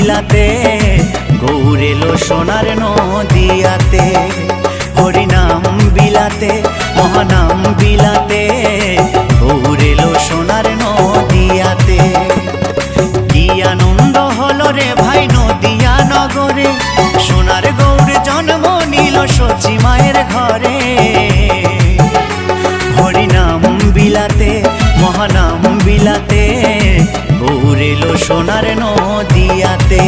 বিলাতে, গৌর এলো সোনার নদিয়াতে। হরিনাম বিলাতে, মহানাম বিলাতে, গৌর এলো সোনার নদিয়াতে। কি আনন্দ হলো রে ভাই নদিয়া নগরে, সোনার গৌর জন্ম নিল সচি মায়ের ঘরে। হরিনাম বিলাতে, মহানাম বিলাতে, গৌর এলো সোনার নদিয়াতে।